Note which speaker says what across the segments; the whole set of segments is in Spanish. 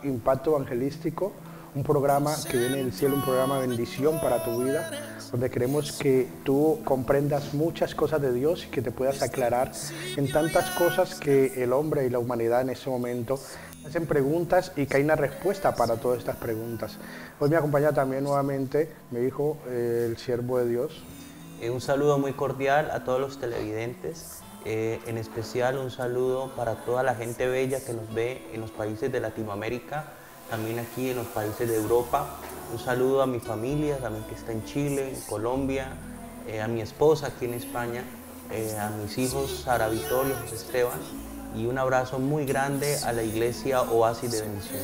Speaker 1: Impacto Evangelístico, un programa que viene del cielo, un programa de bendición para tu vida, donde queremos que tú comprendas muchas cosas de Dios y que te puedas aclarar en tantas cosas que el hombre y la humanidad en ese momento hacen preguntas y que hay una respuesta para todas estas preguntas. Hoy me acompaña también nuevamente mi hijo, el siervo de Dios.
Speaker 2: Un saludo muy cordial a todos los televidentes, en especial un saludo para toda la gente bella que nos ve en los países de Latinoamérica, también aquí en los países de Europa. Un saludo a mi familia, también que está en Chile, en Colombia, a mi esposa aquí en España, a mis hijos Sara Victoria, José Esteban, y un abrazo muy grande a la iglesia Oasis de Bendición.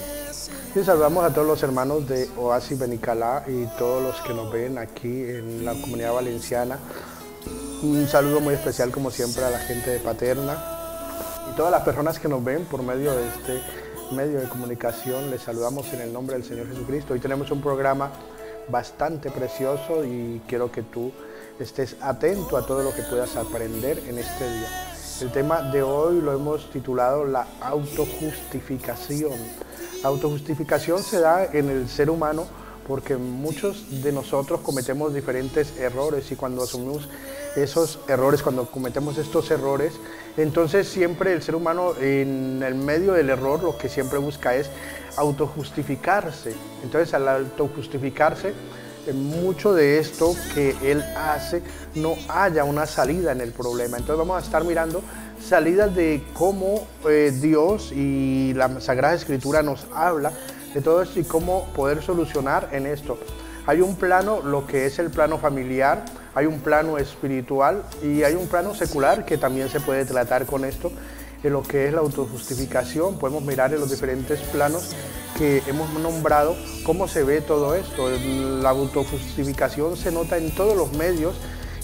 Speaker 1: Y saludamos a todos los hermanos de Oasis Benicalá y todos los que nos ven aquí en la comunidad valenciana. Un saludo muy especial, como siempre, a la gente de Paterna y todas las personas que nos ven por medio de este medio de comunicación. Les saludamos en el nombre del Señor Jesucristo. Hoy tenemos un programa bastante precioso y quiero que tú estés atento a todo lo que puedas aprender en este día. El tema de hoy lo hemos titulado la autojustificación. La autojustificación se da en el ser humano porque muchos de nosotros cometemos diferentes errores y cuando asumimos esos errores, cuando cometemos estos errores, entonces siempre el ser humano en el medio del error lo que siempre busca es autojustificarse. Entonces al autojustificarse, mucho de esto que él hace no haya una salida en el problema. Entonces vamos a estar mirando salidas de cómo Dios y la Sagrada Escritura nos habla de todo esto y cómo poder solucionar en esto. Hay un plano, lo que es el plano familiar, hay un plano espiritual y hay un plano secular que también se puede tratar con esto. En lo que es la autojustificación, podemos mirar en los diferentes planos que hemos nombrado cómo se ve todo esto. La autojustificación se nota en todos los medios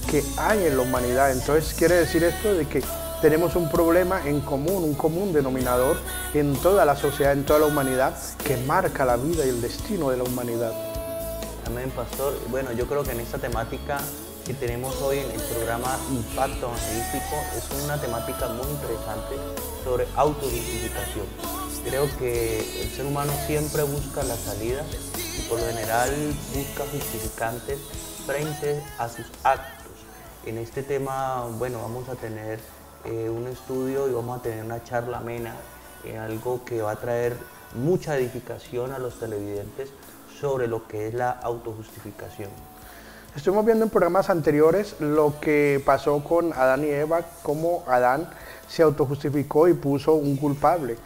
Speaker 1: que hay en la humanidad. Entonces quiere decir esto de que tenemos un problema en común, un común denominador en toda la sociedad, en toda la humanidad, que marca la vida y el destino de la humanidad.
Speaker 2: Amén, pastor. Bueno, yo creo que en esta temática que tenemos hoy en el programa Impacto Evangelístico es una temática muy interesante sobre autojustificación. Creo que el ser humano siempre busca la salida y por lo general busca justificantes frente a sus actos. En este tema, bueno, vamos a tener un estudio y vamos a tener una charla amena, algo que va a traer mucha edificación a los televidentes sobre lo que es la autojustificación.
Speaker 1: Estuvimos viendo en programas anteriores lo que pasó con Adán y Eva, cómo Adán se autojustificó y puso un culpable.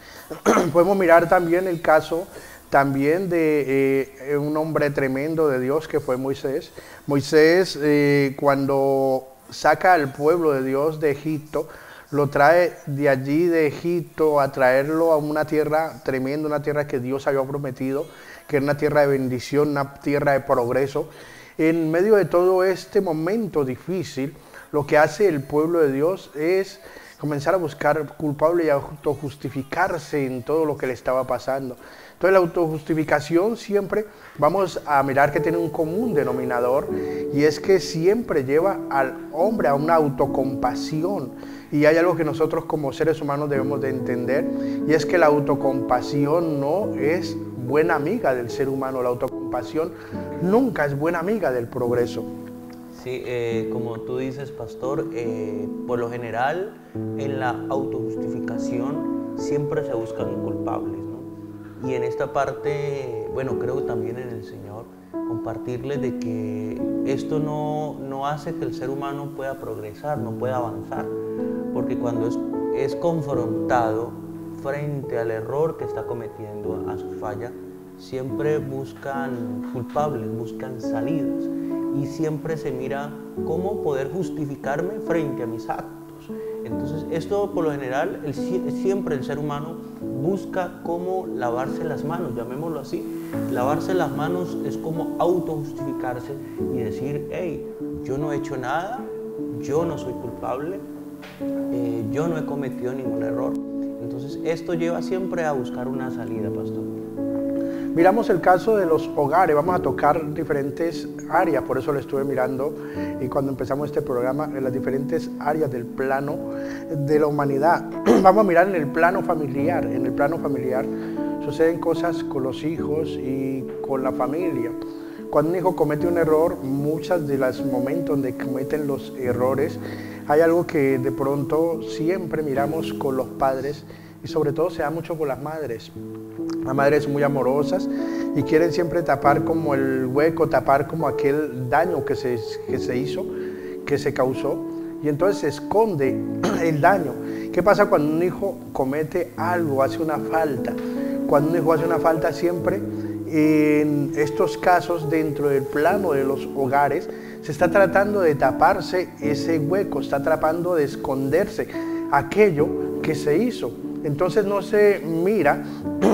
Speaker 1: Podemos mirar también el caso también de un hombre tremendo de Dios que fue Moisés. Moisés cuando saca al pueblo de Dios de Egipto, lo trae de allí de Egipto a traerlo a una tierra tremenda, una tierra que Dios había prometido, que era una tierra de bendición, una tierra de progreso. En medio de todo este momento difícil, lo que hace el pueblo de Dios es comenzar a buscar culpable y autojustificarse en todo lo que le estaba pasando. Entonces la autojustificación siempre vamos a mirar que tiene un común denominador y es que siempre lleva al hombre a una autocompasión. Y hay algo que nosotros como seres humanos debemos de entender y es que la autocompasión no es buena amiga del ser humano. La autocompasión nunca es buena amiga del progreso.
Speaker 2: Sí, como tú dices, pastor, por lo general en la autojustificación siempre se buscan culpables, ¿no? Y en esta parte, bueno, creo también en el Señor, compartirles de que esto no hace que el ser humano pueda progresar, no pueda avanzar, porque cuando es confrontado frente al error que está cometiendo, a su falla, siempre buscan culpables, buscan salidas y siempre se mira cómo poder justificarme frente a mis actos. Entonces, esto por lo general, siempre el ser humano busca cómo lavarse las manos, llamémoslo así. Lavarse las manos es como autojustificarse y decir, hey, yo no he hecho nada, yo no soy culpable, yo no he cometido ningún error. Entonces, esto lleva siempre a buscar una salida, pastor.
Speaker 1: Miramos el caso de los hogares, vamos a tocar diferentes áreas, por eso lo estuve mirando y cuando empezamos este programa, en las diferentes áreas del plano de la humanidad. Vamos a mirar en el plano familiar. En el plano familiar suceden cosas con los hijos y con la familia. Cuando un hijo comete un error, muchos de los momentos donde cometen los errores, hay algo que de pronto siempre miramos con los padres y sobre todo se da mucho con las madres. Las madres son muy amorosas y quieren siempre tapar como el hueco, tapar como aquel daño que se hizo, que se causó, y entonces se esconde el daño. ¿Qué pasa cuando un hijo comete algo, hace una falta? Cuando un hijo hace una falta siempre, en estos casos dentro del plano de los hogares, se está tratando de taparse ese hueco, está tratando de esconderse aquello que se hizo. Entonces no se mira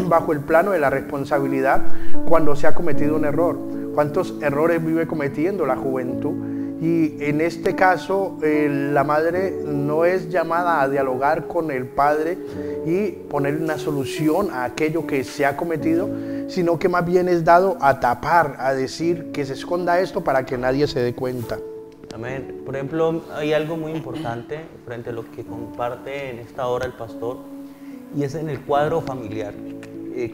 Speaker 1: bajo el plano de la responsabilidad cuando se ha cometido un error. ¿Cuántos errores vive cometiendo la juventud? Y en este caso la madre no es llamada a dialogar con el padre y poner una solución a aquello que se ha cometido, sino que más bien es dado a tapar, a decir que se esconda esto para que nadie se dé cuenta.
Speaker 2: Amén. Por ejemplo, hay algo muy importante frente a lo que comparte en esta hora el pastor, y es en el cuadro familiar.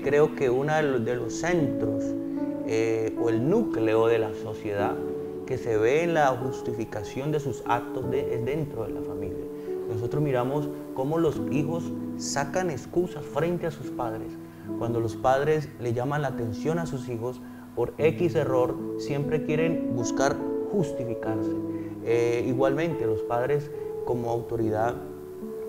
Speaker 2: Creo que uno de los centros o el núcleo de la sociedad que se ve en la justificación de sus actos es dentro de la familia. Nosotros miramos cómo los hijos sacan excusas frente a sus padres. Cuando los padres le llaman la atención a sus hijos por X error, siempre quieren buscar justificarse. Igualmente, los padres como autoridad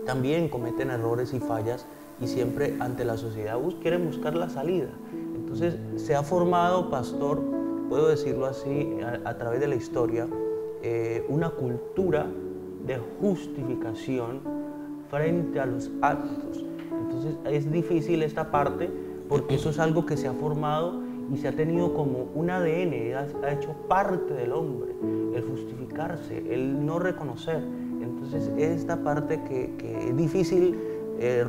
Speaker 2: también cometen errores y fallas y siempre ante la sociedad quieren buscar la salida. Entonces se ha formado, pastor, puedo decirlo así, a través de la historia, una cultura de justificación frente a los actos. Entonces es difícil esta parte porque eso es algo que se ha formado y se ha tenido como un ADN, ha hecho parte del hombre, el justificarse, el no reconocer. Entonces es esta parte que es difícil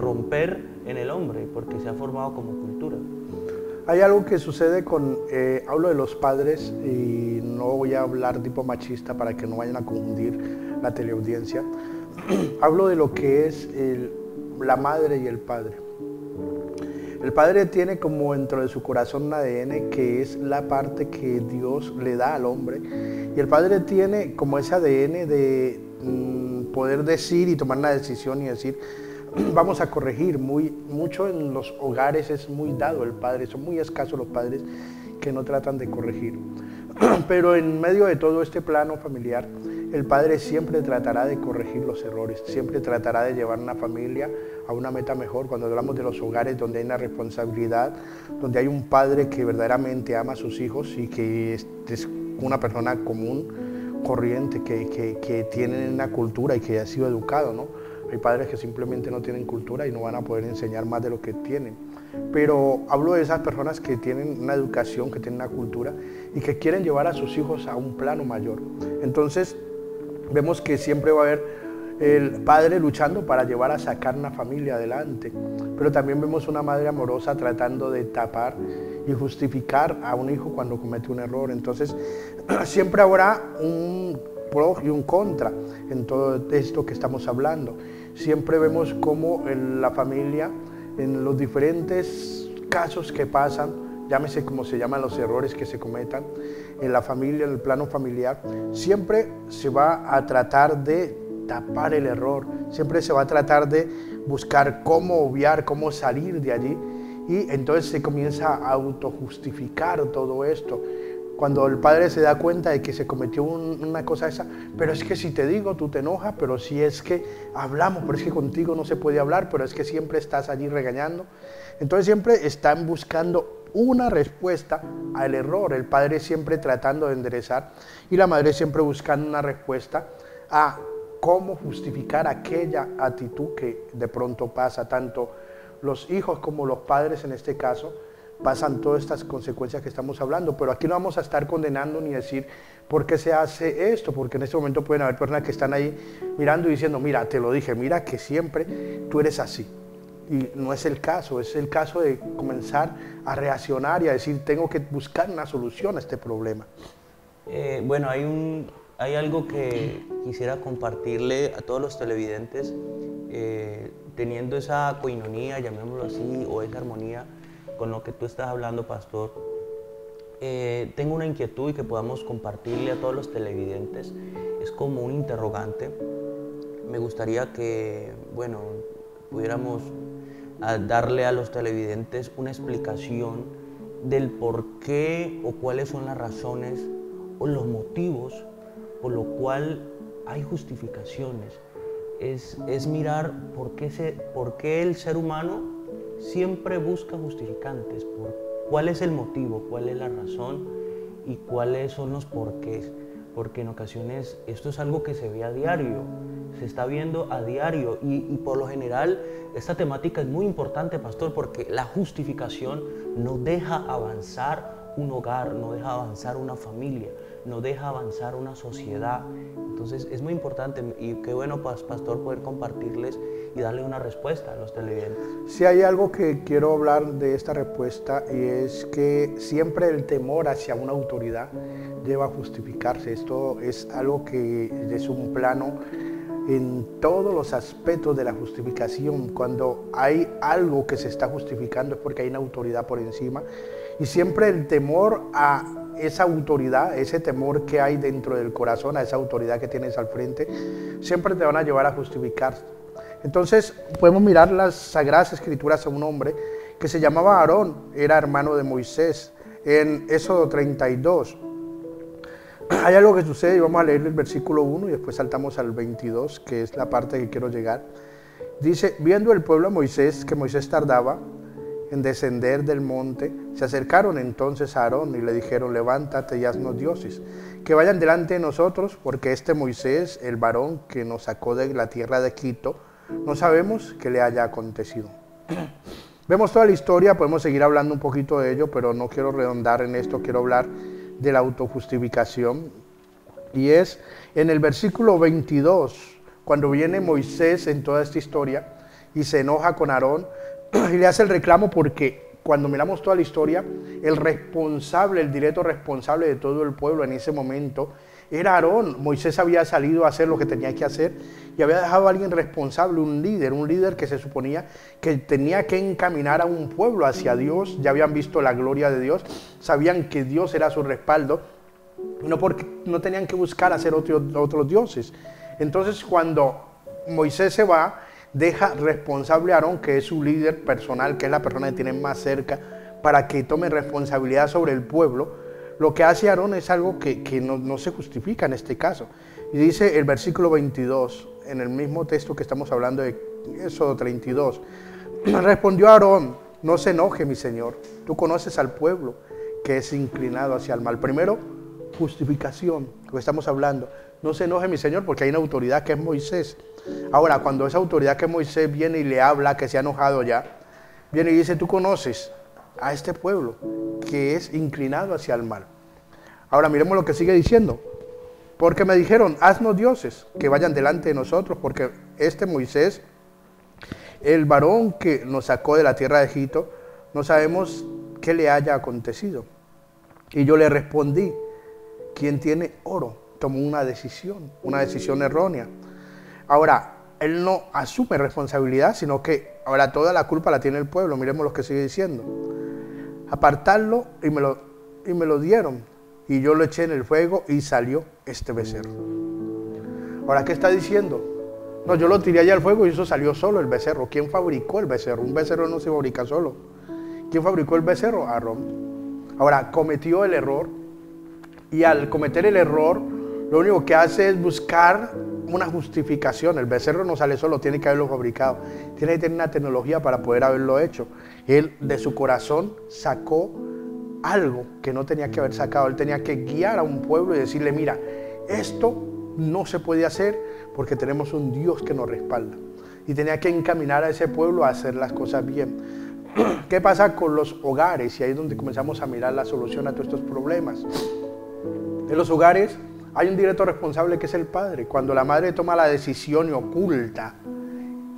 Speaker 2: romper en el hombre porque se ha formado como cultura.
Speaker 1: Hay algo que sucede hablo de los padres y no voy a hablar tipo machista para que no vayan a confundir la teleaudiencia. Hablo de lo que es la madre y el padre. El padre tiene como dentro de su corazón un ADN que es la parte que Dios le da al hombre, y el padre tiene como ese ADN de poder decir y tomar una decisión y decir, vamos a corregir. Mucho en los hogares es muy dado el padre, son muy escasos los padres que no tratan de corregir. Pero en medio de todo este plano familiar, el padre siempre tratará de corregir los errores, siempre tratará de llevar una familia a una meta mejor. Cuando hablamos de los hogares donde hay una responsabilidad, donde hay un padre que verdaderamente ama a sus hijos y que es una persona común, corriente, que tiene una cultura y que ha sido educado, ¿no? Hay padres que simplemente no tienen cultura y no van a poder enseñar más de lo que tienen. Pero hablo de esas personas que tienen una educación, que tienen una cultura y que quieren llevar a sus hijos a un plano mayor. Entonces, vemos que siempre va a haber el padre luchando para llevar a sacar una familia adelante. Pero también vemos una madre amorosa tratando de tapar y justificar a un hijo cuando comete un error. Entonces, siempre habrá un pro y un contra en todo esto que estamos hablando. Siempre vemos cómo en la familia, en los diferentes casos que pasan, llámese como se llaman los errores que se cometan, en la familia, en el plano familiar, siempre se va a tratar de tapar el error, siempre se va a tratar de buscar cómo obviar, cómo salir de allí, y entonces se comienza a autojustificar todo esto. Cuando el padre se da cuenta de que se cometió una cosa esa, pero es que si te digo, tú te enojas, pero si es que hablamos, pero es que contigo no se puede hablar, pero es que siempre estás allí regañando. Entonces siempre están buscando una respuesta al error, el padre siempre tratando de enderezar y la madre siempre buscando una respuesta a cómo justificar aquella actitud que de pronto pasa. Tanto los hijos como los padres en este caso pasan todas estas consecuencias que estamos hablando, pero aquí no vamos a estar condenando ni decir por qué se hace esto, porque en este momento pueden haber personas que están ahí mirando y diciendo, mira, te lo dije, mira que siempre tú eres así. Y no es el caso, es el caso de comenzar a reaccionar y a decir, tengo que buscar una solución a este problema.
Speaker 2: Bueno, hay algo que quisiera compartirle a todos los televidentes, teniendo esa coinonía, llamémoslo así, o esa armonía con lo que tú estás hablando, pastor. Tengo una inquietud y que podamos compartirle a todos los televidentes. Es como un interrogante. Me gustaría que, bueno, pudiéramos darle a los televidentes una explicación del por qué o cuáles son las razones o los motivos por lo cual hay justificaciones. Es mirar por qué el ser humano siempre busca justificantes, cuál es el motivo, cuál es la razón y cuáles son los porqués. Porque en ocasiones esto es algo que se ve a diario, se está viendo a diario y por lo general esta temática es muy importante, pastor, porque la justificación no deja avanzar un hogar, no deja avanzar una familia, no deja avanzar una sociedad. Entonces es muy importante y qué bueno, pastor, poder compartirles y darle una respuesta a los televidentes.
Speaker 1: Si hay algo que quiero hablar de esta respuesta y es que siempre el temor hacia una autoridad lleva a justificarse. Esto es algo que es un plano en todos los aspectos de la justificación. Cuando hay algo que se está justificando es porque hay una autoridad por encima y siempre el temor a esa autoridad, ese temor que hay dentro del corazón, a esa autoridad que tienes al frente, siempre te van a llevar a justificar. Entonces podemos mirar las Sagradas Escrituras a un hombre que se llamaba Aarón, era hermano de Moisés, en Éxodo 32. Hay algo que sucede y vamos a leer el versículo 1 y después saltamos al 22, que es la parte que quiero llegar. Dice, viendo el pueblo a Moisés, que Moisés tardaba en descender del monte, se acercaron entonces a Aarón y le dijeron, levántate y haznos dioses, que vayan delante de nosotros, porque este Moisés, el varón que nos sacó de la tierra de Egipto, no sabemos qué le haya acontecido. Vemos toda la historia, podemos seguir hablando un poquito de ello, pero no quiero redondar en esto, quiero hablar de la autojustificación. Y es en el versículo 22, cuando viene Moisés en toda esta historia y se enoja con Aarón y le hace el reclamo porque cuando miramos toda la historia, el responsable, el directo responsable de todo el pueblo en ese momento era Aarón. Moisés había salido a hacer lo que tenía que hacer y había dejado a alguien responsable, un líder que se suponía que tenía que encaminar a un pueblo hacia Dios. Ya habían visto la gloria de Dios, sabían que Dios era su respaldo, no tenían que buscar hacer otros dioses. Entonces cuando Moisés se va, deja responsable a Aarón, que es su líder personal, que es la persona que tiene más cerca, para que tome responsabilidad sobre el pueblo. Lo que hace Aarón es algo que no se justifica en este caso. Y dice el versículo 22, en el mismo texto que estamos hablando de Éxodo 32. Respondió Aarón, no se enoje mi señor, tú conoces al pueblo que es inclinado hacia el mal. Primero, justificación, lo que estamos hablando. No se enoje mi señor porque hay una autoridad que es Moisés. Ahora, cuando esa autoridad que es Moisés viene y le habla, que se ha enojado ya, viene y dice, tú conoces a este pueblo que es inclinado hacia el mal. Ahora miremos lo que sigue diciendo. Porque me dijeron, haznos dioses que vayan delante de nosotros, porque este Moisés, el varón que nos sacó de la tierra de Egipto, no sabemos qué le haya acontecido. Y yo le respondí, quien tiene oro tomó una decisión errónea. Ahora, él no asume responsabilidad, sino que ahora toda la culpa la tiene el pueblo. Miremos lo que sigue diciendo. Apartarlo y me lo dieron, y yo lo eché en el fuego y salió este becerro. Ahora, ¿qué está diciendo? No, yo lo tiré allá al fuego y eso salió solo el becerro. ¿Quién fabricó el becerro? Un becerro no se fabrica solo. ¿Quién fabricó el becerro? Aarón. Ahora, cometió el error y al cometer el error lo único que hace es buscar una justificación. El becerro no sale solo, tiene que haberlo fabricado, tiene que tener una tecnología para poder haberlo hecho. Él de su corazón sacó algo que no tenía que haber sacado. Él tenía que guiar a un pueblo y decirle, mira, esto no se puede hacer porque tenemos un Dios que nos respalda. Y tenía que encaminar a ese pueblo a hacer las cosas bien. ¿Qué pasa con los hogares? Y ahí es donde comenzamos a mirar la solución a todos estos problemas. En los hogares hay un directo responsable que es el padre. Cuando la madre toma la decisión y oculta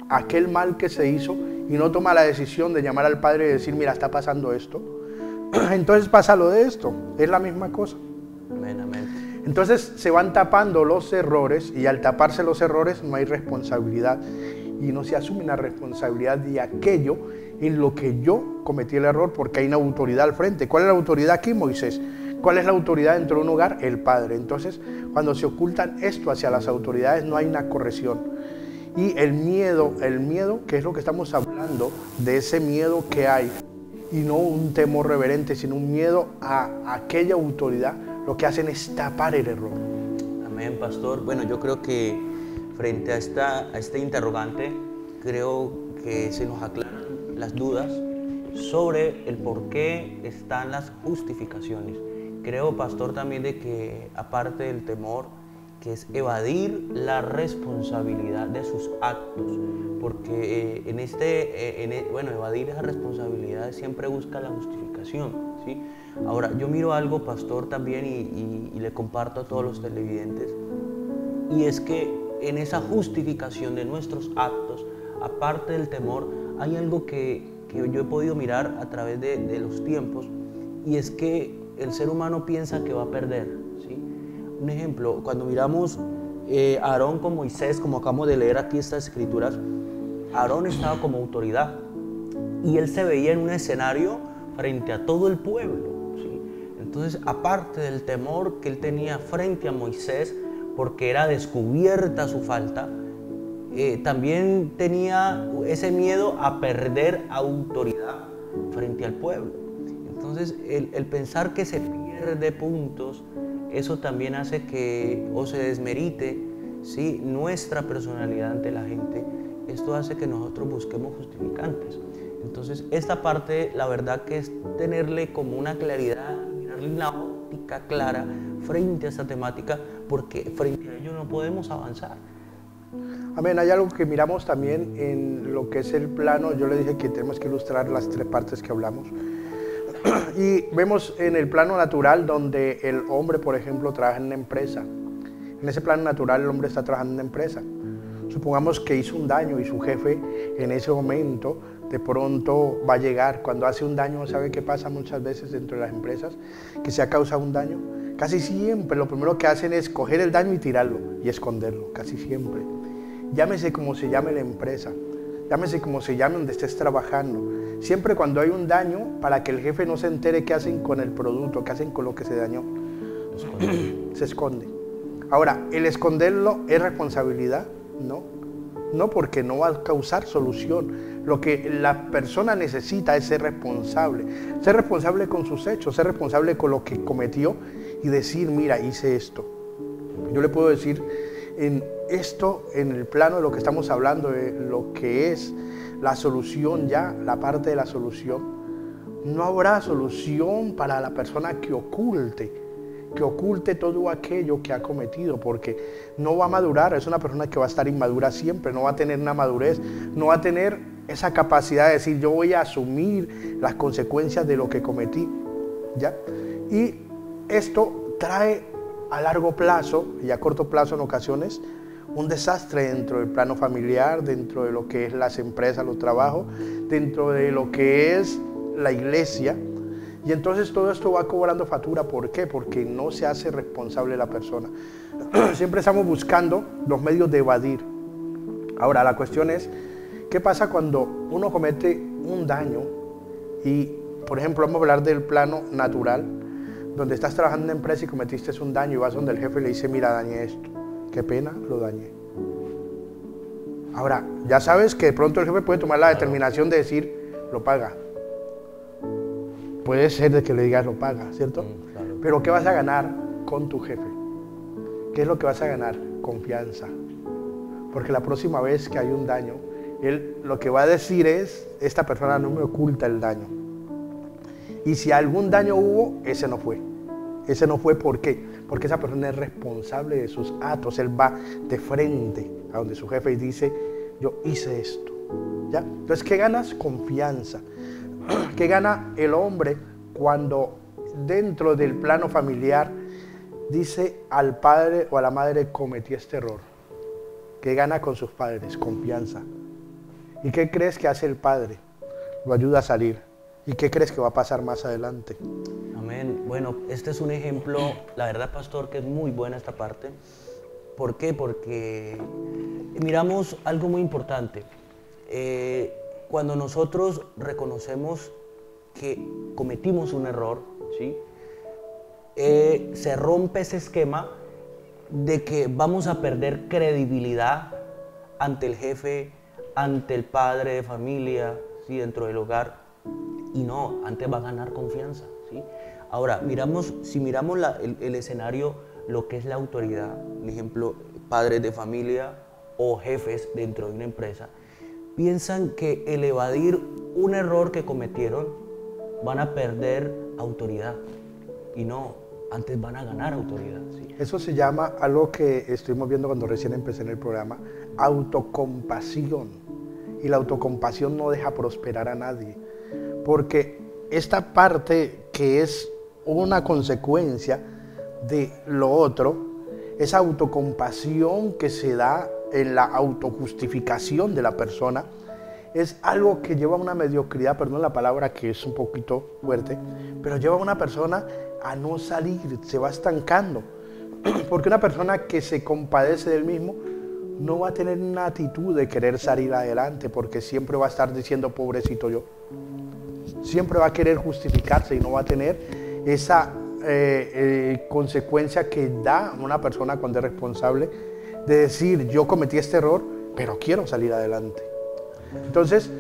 Speaker 1: aquel mal que se hizo y no toma la decisión de llamar al padre y decir, mira, está pasando esto, entonces pasa lo de esto. Es la misma cosa.
Speaker 2: Amén, amén.
Speaker 1: Entonces se van tapando los errores y al taparse los errores no hay responsabilidad y no se asume la responsabilidad de aquello en lo que yo cometí el error, porque hay una autoridad al frente. ¿Cuál es la autoridad aquí? Moisés. ¿Cuál es la autoridad dentro de un hogar? El padre. Entonces, cuando se ocultan esto hacia las autoridades, no hay una corrección. Y el miedo, que es lo que estamos hablando, de ese miedo que hay, y no un temor reverente, sino un miedo a aquella autoridad, lo que hacen es tapar el error.
Speaker 2: Amén, pastor. Bueno, yo creo que frente a este interrogante, creo que se nos aclaran las dudas sobre el por qué están las justificaciones. Creo, pastor, también de que aparte del temor, que es evadir la responsabilidad de sus actos, porque evadir esa responsabilidad siempre busca la justificación, ¿sí? Ahora, yo miro algo, pastor, también y le comparto a todos los televidentes, y es que en esa justificación de nuestros actos, aparte del temor, hay algo que yo he podido mirar a través de los tiempos, y es que el ser humano piensa que va a perder, ¿sí? Un ejemplo, cuando miramos a Aarón con Moisés, como acabamos de leer aquí estas escrituras, Aarón estaba como autoridad y él se veía en un escenario frente a todo el pueblo, ¿sí? Entonces, aparte del temor que él tenía frente a Moisés, porque era descubierta su falta, también tenía ese miedo a perder autoridad frente al pueblo. Entonces, el pensar que se pierde puntos, eso también hace que o se desmerite, ¿sí?, nuestra personalidad ante la gente. Esto hace que nosotros busquemos justificantes. Entonces, esta parte, la verdad que es tenerle como una claridad, mirarle una óptica clara frente a esta temática, porque frente a ello no podemos avanzar.
Speaker 1: Amén. Hay algo que miramos también en lo que es el plano. Yo le dije que tenemos que ilustrar las tres partes que hablamos. Y vemos en el plano natural donde el hombre, por ejemplo, trabaja en una empresa. En ese plano natural el hombre está trabajando en una empresa. Supongamos que hizo un daño y su jefe en ese momento de pronto va a llegar. Cuando hace un daño, ¿sabe qué pasa muchas veces dentro de las empresas? Que se ha causado un daño. Casi siempre lo primero que hacen es coger el daño y tirarlo y esconderlo, casi siempre. Llámese como se llame la empresa, llámese como se llame donde estés trabajando. Siempre cuando hay un daño, para que el jefe no se entere qué hacen con el producto, qué hacen con lo que se dañó, se esconde. Ahora, el esconderlo es responsabilidad, ¿no? No, porque no va a causar solución. Lo que la persona necesita es ser responsable con sus hechos, ser responsable con lo que cometió y decir, mira, hice esto. Yo le puedo decir en esto, en el plano de lo que estamos hablando, de lo que es la solución ya, la parte de la solución, no habrá solución para la persona que oculte todo aquello que ha cometido, porque no va a madurar. Es una persona que va a estar inmadura siempre, no va a tener una madurez, no va a tener esa capacidad de decir yo voy a asumir las consecuencias de lo que cometí, ¿ya? Y esto trae a largo plazo y a corto plazo en ocasiones un desastre dentro del plano familiar, dentro de lo que es las empresas, los trabajos, dentro de lo que es la iglesia. Y entonces todo esto va cobrando factura. ¿Por qué? Porque no se hace responsable la persona. Siempre estamos buscando los medios de evadir. Ahora, la cuestión es, ¿qué pasa cuando uno comete un daño? Y, por ejemplo, vamos a hablar del plano natural, donde estás trabajando en una empresa y cometiste un daño y vas donde el jefe le dice, mira, dañé esto. Qué pena, lo dañé. Ahora, ya sabes que de pronto el jefe puede tomar la determinación de decir, lo paga. Puede ser de que le digas lo paga, ¿cierto?
Speaker 2: Claro.
Speaker 1: Pero ¿qué vas a ganar con tu jefe? ¿qué es lo que vas a ganar? Confianza. Porque la próxima vez que hay un daño, él lo que va a decir es, esta persona no me oculta el daño. Y si algún daño hubo, ese no fue. Ese no fue, ¿por qué? Porque esa persona es responsable de sus actos. Él va de frente a donde su jefe y dice, yo hice esto. ¿Ya? Entonces, ¿qué ganas? Confianza. ¿Qué gana el hombre cuando dentro del plano familiar dice al padre o a la madre, cometí este error? ¿Qué gana con sus padres? Confianza. ¿Y qué crees que hace el padre? Lo ayuda a salir. ¿Y qué crees que va a pasar más adelante?
Speaker 2: Amén. Bueno, este es un ejemplo, la verdad, pastor, que es muy buena esta parte. ¿Por qué? Porque miramos algo muy importante. Cuando nosotros reconocemos que cometimos un error, ¿sí? Se rompe ese esquema de que vamos a perder credibilidad ante el jefe, ante el padre de familia, ¿sí? Dentro del hogar. Y no, antes va a ganar confianza, ¿sí? Ahora, si miramos el escenario, lo que es la autoridad, por ejemplo, padres de familia o jefes dentro de una empresa, piensan que el evadir un error que cometieron van a perder autoridad. Y no, antes van a ganar autoridad, ¿sí?
Speaker 1: Eso se llama algo que estuvimos viendo cuando recién empecé en el programa, autocompasión. Y la autocompasión no deja prosperar a nadie. Porque esta parte que es una consecuencia de lo otro, esa autocompasión que se da en la autojustificación de la persona, es algo que lleva a una mediocridad, perdón la palabra que es un poquito fuerte, pero lleva a una persona a no salir, se va estancando. Porque una persona que se compadece del mismo no va a tener una actitud de querer salir adelante, porque siempre va a estar diciendo pobrecito yo. Siempre va a querer justificarse y no va a tener esa consecuencia que da una persona cuando es responsable de decir yo cometí este error, pero quiero salir adelante. Entonces,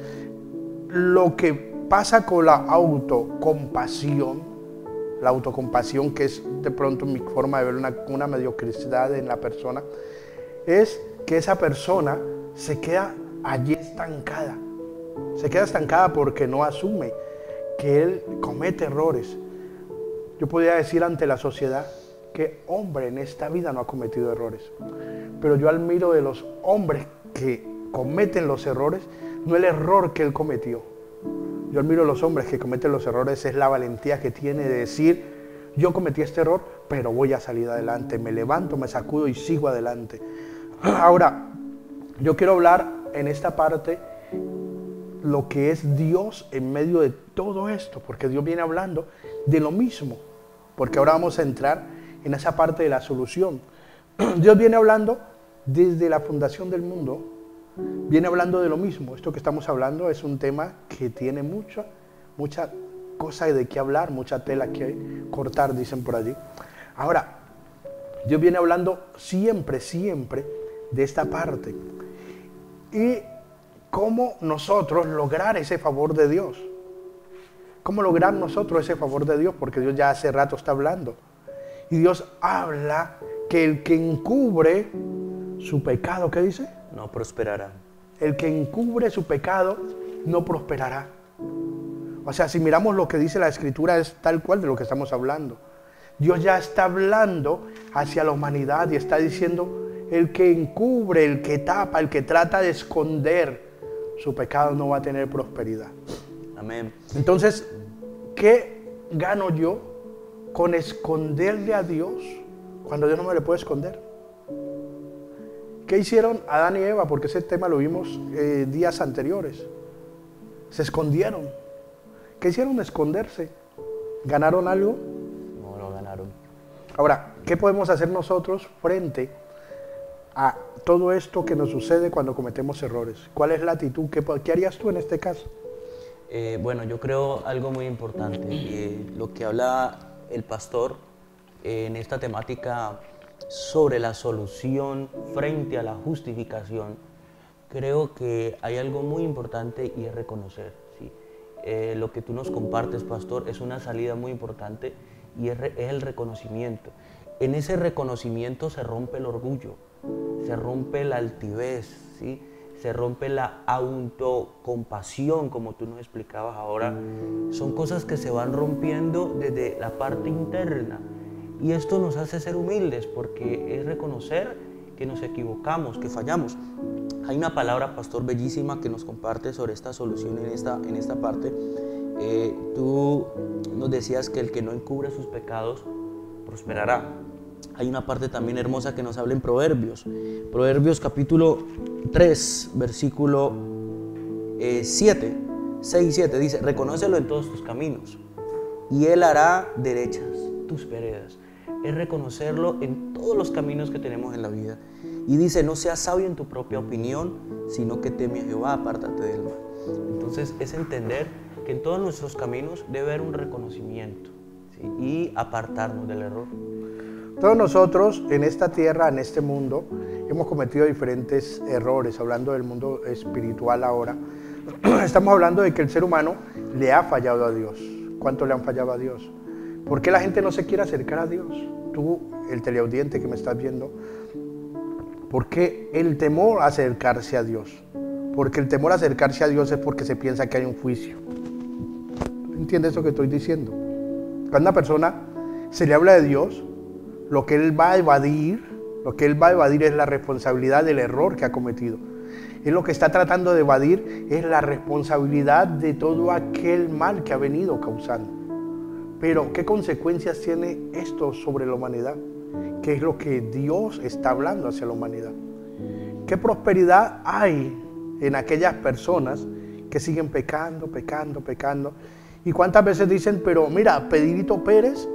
Speaker 1: lo que pasa con la autocompasión que es de pronto mi forma de ver una mediocridad en la persona, es que esa persona se queda allí estancada. Se queda estancada porque no asume que él comete errores. Yo podría decir ante la sociedad que hombre en esta vida no ha cometido errores. Pero yo admiro de los hombres que cometen los errores, no el error que él cometió. Yo admiro a los hombres que cometen los errores, es la valentía que tiene de decir, yo cometí este error, pero voy a salir adelante, me levanto, me sacudo y sigo adelante. Ahora, yo quiero hablar en esta parte lo que es Dios en medio de todo esto, porque Dios viene hablando de lo mismo, porque ahora vamos a entrar en esa parte de la solución. Dios viene hablando desde la fundación del mundo, viene hablando de lo mismo. Esto que estamos hablando es un tema que tiene mucha cosa de qué hablar, mucha tela que cortar, dicen por allí. Ahora, Dios viene hablando siempre de esta parte. Y cómo nosotros lograr ese favor de Dios. ¿Cómo lograr nosotros ese favor de Dios? Porque Dios ya hace rato está hablando. Y Dios habla que el que encubre su pecado, ¿qué dice?
Speaker 2: No prosperará.
Speaker 1: El que encubre su pecado no prosperará. O sea, si miramos lo que dice la Escritura es tal cual de lo que estamos hablando. Dios ya está hablando hacia la humanidad y está diciendo, el que encubre, el que tapa, el que trata de esconder su pecado no va a tener prosperidad.
Speaker 2: Amén.
Speaker 1: Entonces, ¿qué gano yo con esconderle a Dios cuando Dios no me le puede esconder? ¿Qué hicieron Adán y Eva? Porque ese tema lo vimos días anteriores. Se escondieron. ¿Qué hicieron? Esconderse. ¿Ganaron algo?
Speaker 2: No, no ganaron.
Speaker 1: Ahora, ¿qué podemos hacer nosotros frente a todo esto que nos sucede cuando cometemos errores? ¿Cuál es la actitud? ¿Qué harías tú en este caso?
Speaker 2: Bueno, yo creo algo muy importante. Lo que habla el pastor en esta temática sobre la solución frente a la justificación, creo que hay algo muy importante y es reconocer, ¿sí? Lo que tú nos compartes, pastor, es una salida muy importante y es el reconocimiento. en ese reconocimiento se rompe el orgullo, se rompe la altivez, ¿sí? Se rompe la autocompasión, como tú nos explicabas ahora. Son cosas que se van rompiendo desde la parte interna. Y esto nos hace ser humildes, porque es reconocer que nos equivocamos, que fallamos. Hay una palabra, pastor, bellísima que nos comparte sobre esta solución en esta parte. Tú nos decías que el que no encubre sus pecados prosperará. Hay una parte también hermosa que nos habla en Proverbios. Proverbios capítulo 3, versículo 6 y 7 dice: reconócelo en todos tus caminos y Él hará derechas tus veredas. Es reconocerlo en todos los caminos que tenemos en la vida. Y dice: no seas sabio en tu propia opinión, sino que teme a Jehová, apártate del mal. Entonces es entender que en todos nuestros caminos debe haber un reconocimiento, ¿sí? Y apartarnos del error.
Speaker 1: Todos nosotros en esta tierra, en este mundo, hemos cometido diferentes errores. Hablando del mundo espiritual ahora, estamos hablando de que el ser humano le ha fallado a Dios. ¿Cuánto le han fallado a Dios? ¿Por qué la gente no se quiere acercar a Dios? Tú, el teleaudiente que me estás viendo, ¿por qué el temor a acercarse a Dios? Porque el temor a acercarse a Dios es porque se piensa que hay un juicio. ¿Entiendes lo que estoy diciendo? Cuando a una persona se le habla de Dios, lo que él va a evadir es la responsabilidad del error que ha cometido. Él lo que está tratando de evadir es la responsabilidad de todo aquel mal que ha venido causando. Pero, ¿qué consecuencias tiene esto sobre la humanidad? ¿Qué es lo que Dios está hablando hacia la humanidad? ¿Qué prosperidad hay en aquellas personas que siguen pecando? ¿Y cuántas veces dicen, pero mira, Pedrito Pérez,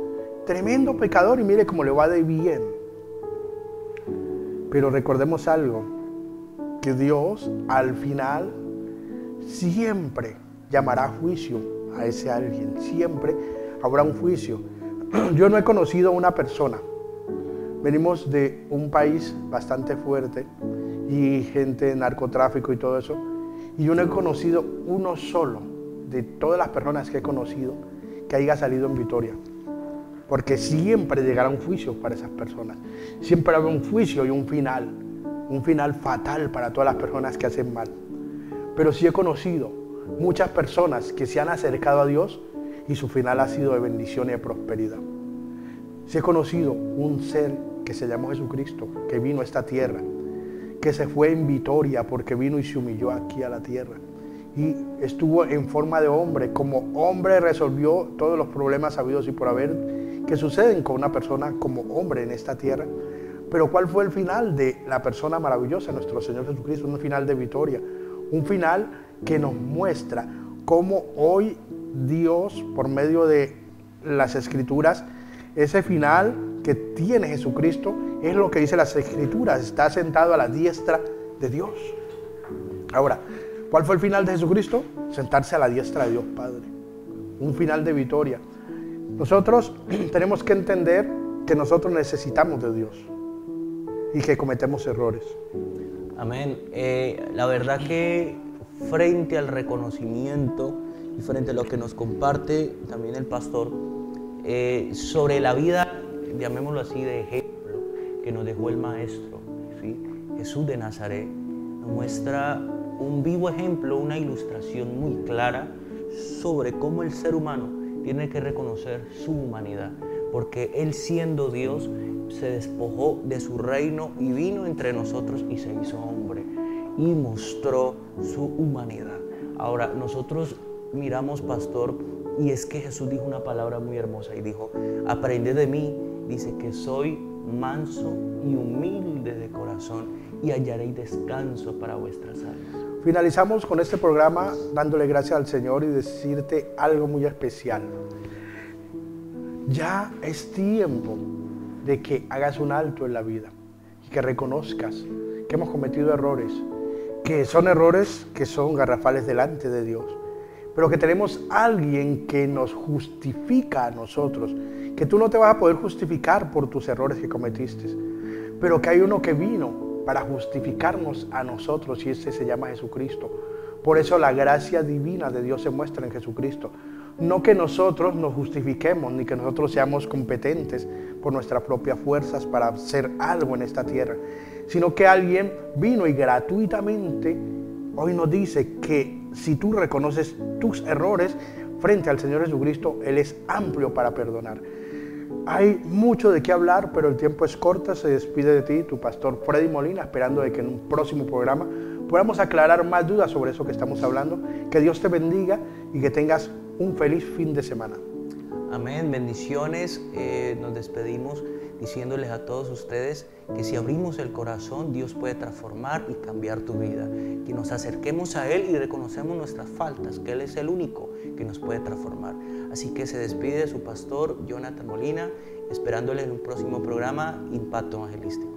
Speaker 1: tremendo pecador, y mire cómo le va de bien? Pero recordemos algo, que Dios al final siempre llamará a juicio a ese alguien, siempre habrá un juicio. Yo no he conocido a una persona, venimos de un país bastante fuerte y gente de narcotráfico y todo eso, y yo no he conocido uno solo de todas las personas que he conocido que haya salido en victoria. Porque siempre llegará un juicio para esas personas. Siempre habrá un juicio y un final fatal para todas las personas que hacen mal. Pero sí he conocido muchas personas que se han acercado a Dios y su final ha sido de bendición y de prosperidad. Sí he conocido un ser que se llamó Jesucristo, que vino a esta tierra, que se fue en victoria porque vino y se humilló aquí a la tierra. Y estuvo en forma de hombre, como hombre resolvió todos los problemas habidos y por haber que suceden con una persona como hombre en esta tierra. Pero ¿cuál fue el final de la persona maravillosa, nuestro Señor Jesucristo? Un final de victoria, un final que nos muestra cómo hoy Dios, por medio de las Escrituras, ese final que tiene Jesucristo es lo que dice las Escrituras: está sentado a la diestra de Dios. Ahora, ¿cuál fue el final de Jesucristo? Sentarse a la diestra de Dios Padre. Un final de victoria. Nosotros tenemos que entender que nosotros necesitamos de Dios y que cometemos errores.
Speaker 2: Amén. La verdad que frente al reconocimiento y frente a lo que nos comparte también el pastor sobre la vida, llamémoslo así, de ejemplo que nos dejó el Maestro, ¿sí? Jesús de Nazaret, nos muestra un vivo ejemplo, una ilustración muy clara sobre cómo el ser humano tiene que reconocer su humanidad, porque Él, siendo Dios, se despojó de su reino y vino entre nosotros y se hizo hombre y mostró su humanidad. Ahora, nosotros miramos, pastor, y es que Jesús dijo una palabra muy hermosa y dijo: aprended de mí, dice, que soy manso y humilde de corazón, y hallaréis descanso para vuestras almas.
Speaker 1: Finalizamos con este programa dándole gracias al Señor y decirte algo muy especial. Ya es tiempo de que hagas un alto en la vida y que reconozcas que hemos cometido errores, que son errores que son garrafales delante de Dios, pero que tenemos alguien que nos justifica a nosotros, que tú no te vas a poder justificar por tus errores que cometiste, pero que hay uno que vino para justificarnos a nosotros, y ese se llama Jesucristo. Por eso la gracia divina de Dios se muestra en Jesucristo. No que nosotros nos justifiquemos, ni que nosotros seamos competentes por nuestras propias fuerzas para hacer algo en esta tierra, sino que alguien vino y gratuitamente hoy nos dice que si tú reconoces tus errores frente al Señor Jesucristo, Él es amplio para perdonar. Hay mucho de qué hablar, pero el tiempo es corto. Se despide de ti tu pastor Freddy Molina, esperando de que en un próximo programa podamos aclarar más dudas sobre eso que estamos hablando. Que Dios te bendiga y que tengas un feliz fin de semana.
Speaker 2: Amén, bendiciones. Nos despedimos diciéndoles a todos ustedes que si abrimos el corazón, Dios puede transformar y cambiar tu vida. Que nos acerquemos a Él y reconocemos nuestras faltas, que Él es el único que nos puede transformar. Así que se despide su pastor Jonathan Molina, esperándoles en un próximo programa Impacto Evangelístico.